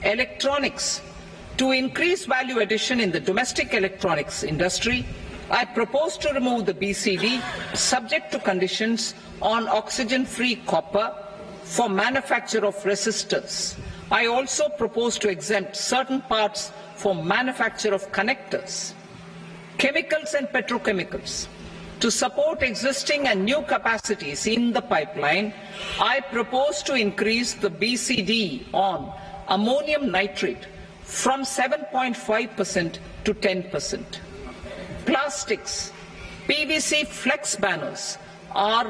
Electronics. To increase value addition in the domestic electronics industry, I propose to remove the BCD subject to conditions on oxygen-free copper for manufacture of resistors. I also propose to exempt certain parts for manufacture of connectors. Chemicals and petrochemicals. To support existing and new capacities in the pipeline, I propose to increase the BCD on ammonium nitrate from 7.5% to 10%. Plastics. PVC flex banners are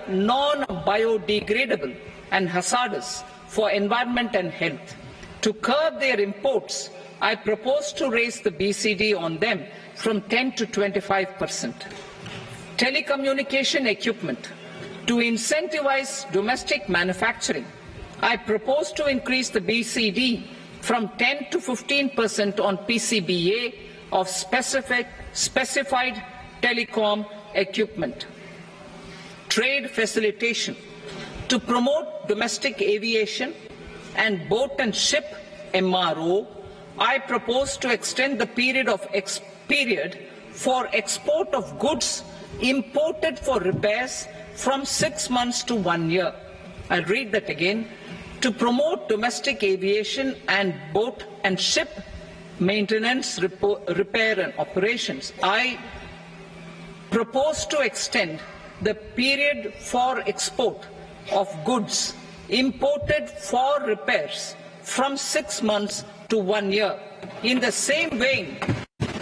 non-biodegradable and hazardous for environment and health. To curb their imports, I propose to raise the BCD on them from 10 to 25%. Telecommunication equipment. To incentivize domestic manufacturing, I propose to increase the BCD from 10 to 15% on PCBA of specified telecom equipment. Trade facilitation. To promote domestic aviation and boat and ship MRO, I propose to extend the period for export of goods imported for repairs from 6 months to 1 year. I'll read that again. To promote domestic aviation and boat and ship maintenance, repair and operations, I propose to extend the period for export of goods imported for repairs from 6 months to 1 year. In the same vein,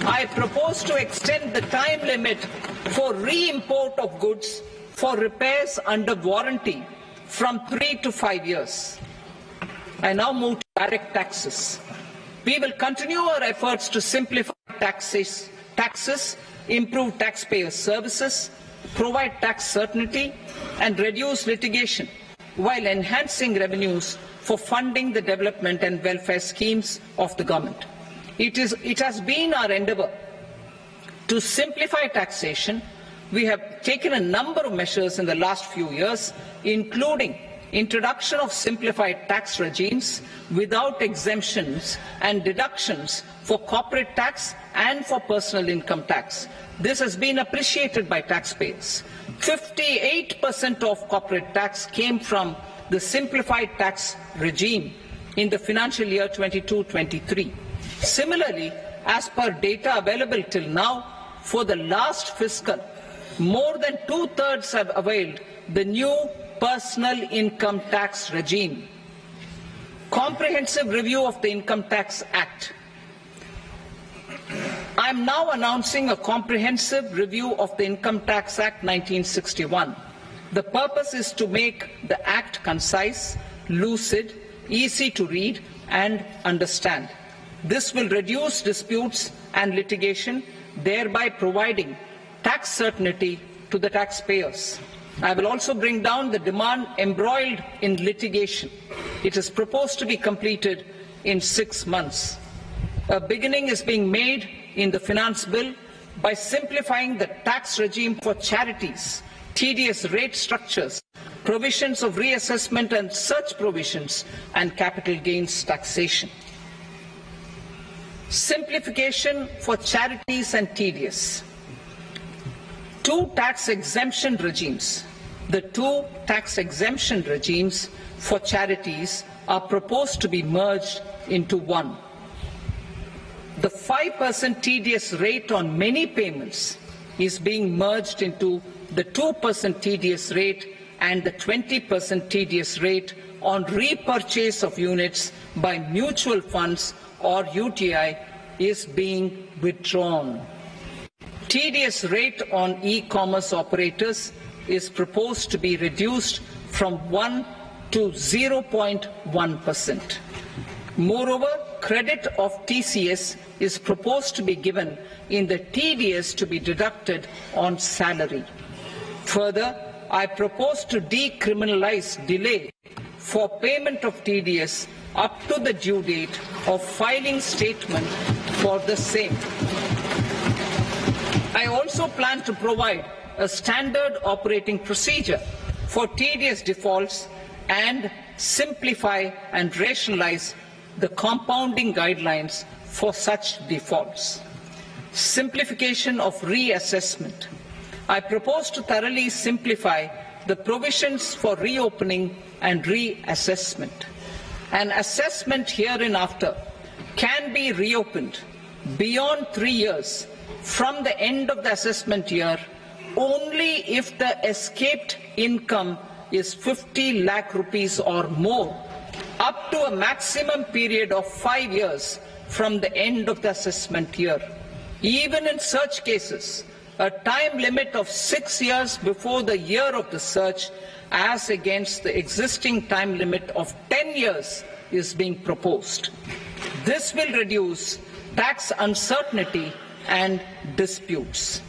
I propose to extend the time limit for re-import of goods for repairs under warranty from 3 to 5 years. I now move to direct taxes. We will continue our efforts to simplify taxes, improve taxpayer services, provide tax certainty, and reduce litigation while enhancing revenues for funding the development and welfare schemes of the government. It has been our endeavour to simplify taxation. We have taken a number of measures in the last few years, including introduction of simplified tax regimes without exemptions and deductions for corporate tax and for personal income tax. This has been appreciated by taxpayers. 58% of corporate tax came from the simplified tax regime in the financial year 22-23. Similarly, as per data available till now, for the last fiscal, more than 2/3 have availed the new personal income tax regime. Comprehensive review of the Income Tax Act. I am now announcing a comprehensive review of the Income Tax Act 1961. The purpose is to make the Act concise, lucid, easy to read and understand. This will reduce disputes and litigation, thereby providing tax certainty to the taxpayers. I will also bring down the demand embroiled in litigation. It is proposed to be completed in 6 months. A beginning is being made in the Finance Bill by simplifying the tax regime for charities, tedious rate structures, provisions of reassessment and such provisions, and capital gains taxation. Simplification for charities and tedious. Two tax exemption regimes. The two tax exemption regimes for charities are proposed to be merged into one. The 5% TDS rate on many payments is being merged into the 2% TDS rate, and the 20% TDS rate on repurchase of units by mutual funds or UTI is being withdrawn. TDS rate on e-commerce operators is proposed to be reduced from 1 to 0.1%. Moreover, credit of TCS is proposed to be given in the TDS to be deducted on salary. Further, I propose to decriminalize delay for payment of TDS up to the due date of filing statement for the same. I also plan to provide a standard operating procedure for TDS defaults and simplify and rationalize the compounding guidelines for such defaults. Simplification of reassessment. I propose to thoroughly simplify the provisions for reopening and reassessment. An assessment hereinafter can be reopened beyond 3 years from the end of the assessment year only if the escaped income is 50 lakh rupees or more, up to a maximum period of 5 years from the end of the assessment year. Even in such cases, a time limit of 6 years before the year of the search, as against the existing time limit of 10 years, is being proposed. This will reduce tax uncertainty and disputes.